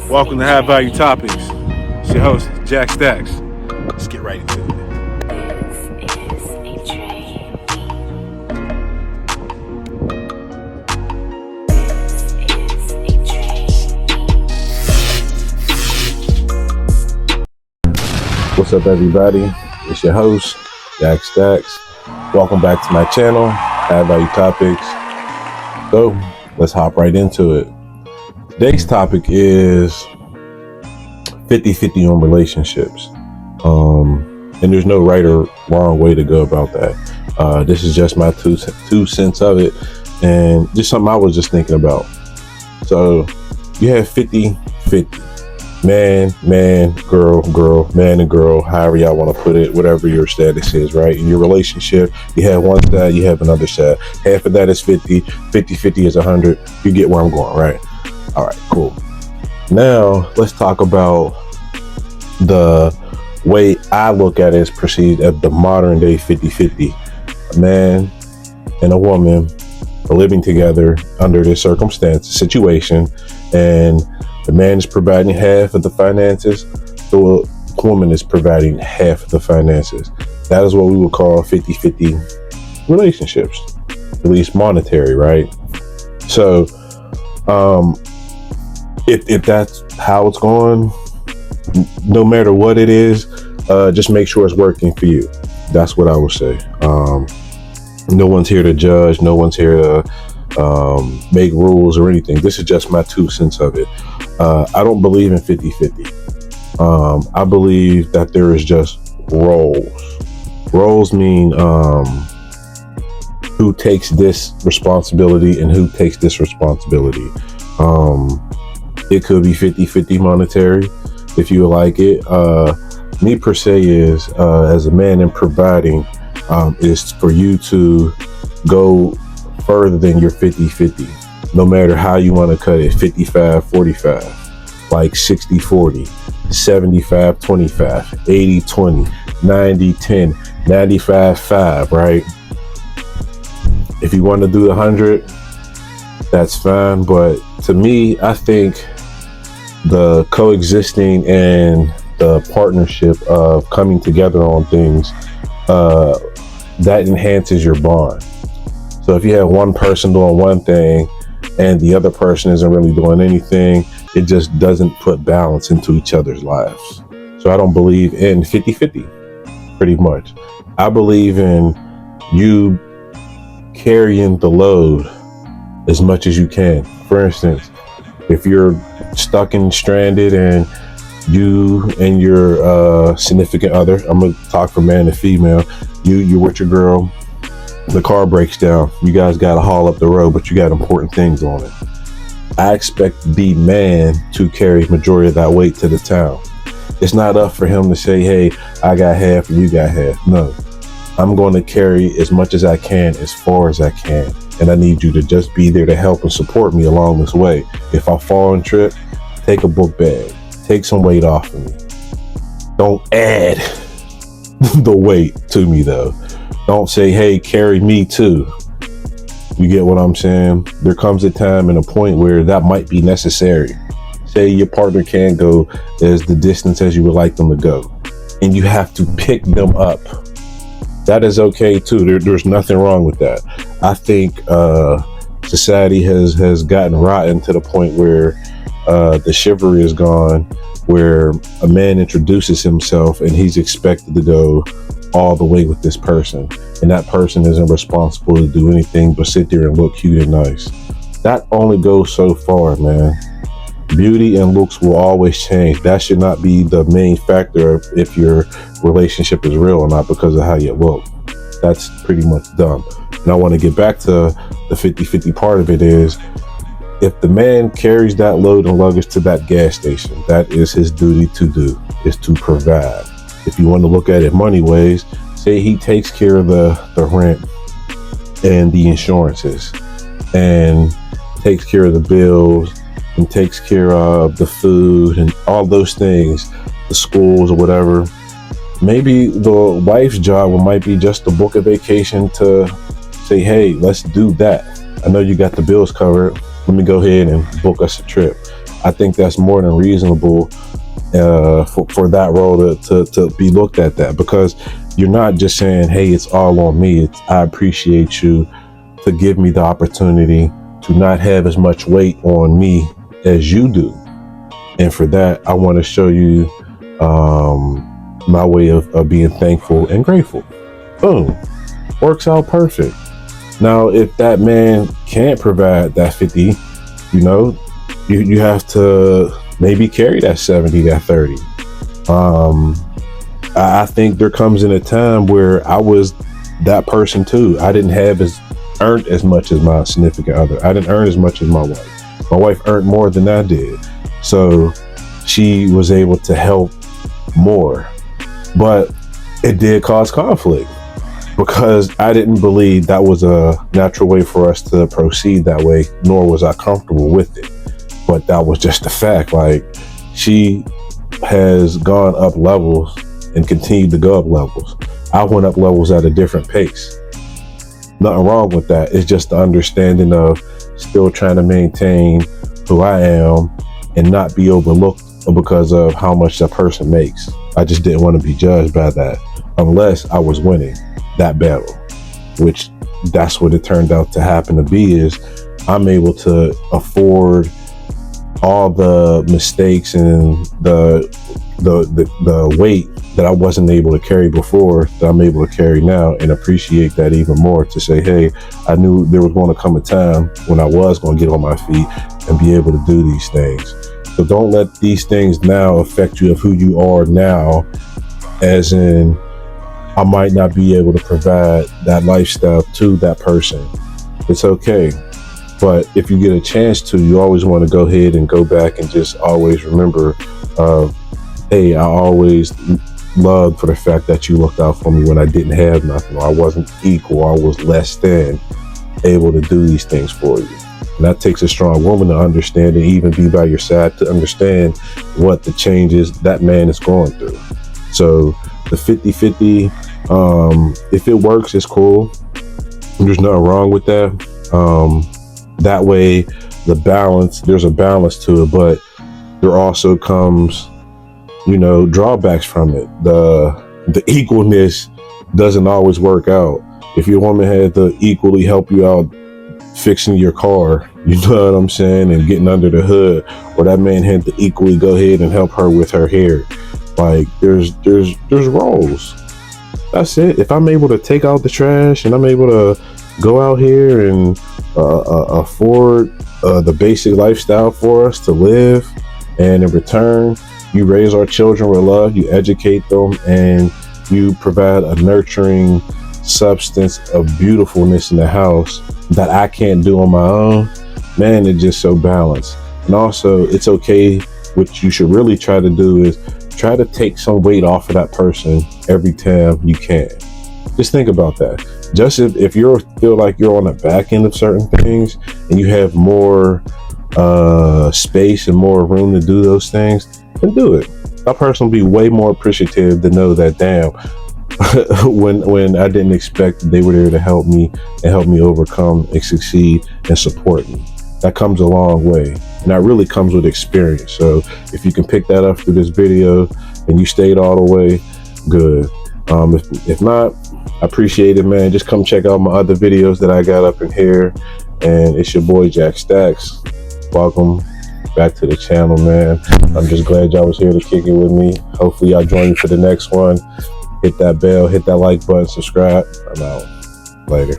Welcome to High Value Topics. It's your host, Jack Stacks. Let's get right into it. What's up, everybody? It's your host, Jack Stacks. Welcome back to my channel, High Value Topics. So, let's hop right into it. Today's topic is 50-50 on relationships. And there's no right or wrong way to go about that. This is just my two cents of it, and just something I was just thinking about. So you have 50-50. Man, girl, man and girl, however y'all want to put it, whatever your status is, right? In your relationship, you have one side, you have another side. Half of that is 50, 50-50 is 100. You get where I'm going, right? All right, cool. Now, let's talk about the way I look at it is perceived as the modern day 50-50. A man and a woman are living together under this situation, and the man is providing half of the finances, the woman is providing half of the finances. That is what we would call 50-50 relationships, at least monetary, right? So, if that's how it's going, no matter what it is, just make sure it's working for you. That's what I would say. No one's here to judge. No one's here to make rules or anything. This is just my 2 cents of it. I don't believe in 50-50. I believe that there is just roles. Roles mean who takes this responsibility and who takes this responsibility. It could be 50-50 monetary, if you like it. Me per se is, as a man in providing, is for you to go further than your 50-50. No matter how you want to cut it, 55-45, like 60-40, 75-25, 80-20, 90-10, 95-5, right? If you want to do 100, that's fine. But to me, I think the coexisting and the partnership of coming together on things, that enhances your bond. So if you have one person doing one thing and the other person isn't really doing anything, it just doesn't put balance into each other's lives. So I don't believe in 50-50, pretty much. I believe in you carrying the load as much as you can. For instance, if you're stuck and stranded and you and your significant other, I'm gonna talk for man and female, you're with your girl, the car breaks down, you guys gotta haul up the road, but you got important things on it. I expect the man to carry majority of that weight to the town. It's not up for him to say, hey, I got half and you got half. No, I'm going to carry as much as I can, as far as I can. And I need you to just be there to help and support me along this way. If I fall and trip, take a book bag, take some weight off of me. Don't add the weight to me though. Don't say, hey, carry me too. You get what I'm saying? There comes a time and a point where that might be necessary. Say your partner can't go as the distance as you would like them to go, and you have to pick them up. That is okay too. There's nothing wrong with that. I think society has gotten rotten to the point where the chivalry is gone, where a man introduces himself and he's expected to go all the way with this person, and that person isn't responsible to do anything but sit there and look cute and nice. That only goes so far, man. Beauty and looks will always change. That should not be the main factor if your relationship is real or not, because of how you look. That's pretty much dumb. And I want to get back to the 50-50 part of it is, if the man carries that load and luggage to that gas station, that is his duty to do, is to provide. If you want to look at it money ways, say he takes care of the rent and the insurances and takes care of the bills and takes care of the food and all those things, the schools or whatever. Maybe the wife's job might be just to book a vacation to say, hey, let's do that. I know you got the bills covered. Let me go ahead and book us a trip. I think that's more than reasonable for that role to be looked at that, because you're not just saying, hey, it's all on me. It's, I appreciate you to give me the opportunity to not have as much weight on me as you do. And for that, I want to show you my way of being thankful and grateful. Boom. Works out perfect. Now, if that man can't provide that 50, you know, you have to maybe carry that 70, that 30. I think there comes in a time where I was that person too. I didn't have earned as much as my significant other. I didn't earn as much as my wife. My wife earned more than I did. So she was able to help more. But it did cause conflict, because I didn't believe that was a natural way for us to proceed that way, nor was I comfortable with it. But that was just a fact. Like, she has gone up levels and continued to go up levels. I went up levels at a different pace. Nothing wrong with that. It's just the understanding of still trying to maintain who I am and not be overlooked because of how much that person makes. I just didn't want to be judged by that unless I was winning that battle, which that's what it turned out to happen to be. Is I'm able to afford all the mistakes and the weight that I wasn't able to carry before, that I'm able to carry now, and appreciate that even more, to say, hey, I knew there was going to come a time when I was going to get on my feet and be able to do these things. So don't let these things now affect you of who you are now, as in, I might not be able to provide that lifestyle to that person. It's okay. But if you get a chance to, you always want to go ahead and go back and just always remember, hey, I always loved for the fact that you looked out for me when I didn't have nothing, or I wasn't equal, or I was less than able to do these things for you. And that takes a strong woman to understand and even be by your side to understand what the changes that man is going through. So the 50-50, if it works, it's cool. There's nothing wrong with that. That way, the balance, there's a balance to it, but there also comes, you know, drawbacks from it. The equalness doesn't always work out. If your woman had to equally help you out fixing your car, you know what I'm saying, and getting under the hood, or that man had to equally go ahead and help her with her hair. Like, there's roles. That's it. If I'm able to take out the trash and I'm able to go out here and afford the basic lifestyle for us to live, and in return, you raise our children with love, you educate them, and you provide a nurturing substance of beautifulness in the house that I can't do on my own, man, it's just so balanced. And also, it's okay. What you should really try to do is try to take some weight off of that person every time you can. Just think about that. Just if you feel like you're on the back end of certain things and you have more space and more room to do those things, then do it. That person will be way more appreciative to know that, damn, when I didn't expect, they were there to help me and help me overcome and succeed and support me. That comes a long way, and that really comes with experience. So if you can pick that up through this video and you stayed all the way, good. If not, I appreciate it, man. Just come check out my other videos that I got up in here. And it's your boy Jack Stacks. Welcome back to the channel, man. I'm just glad y'all was here to kick it with me. Hopefully y'all join me for the next one. Hit that bell, hit that like button, subscribe. I'm out. Later.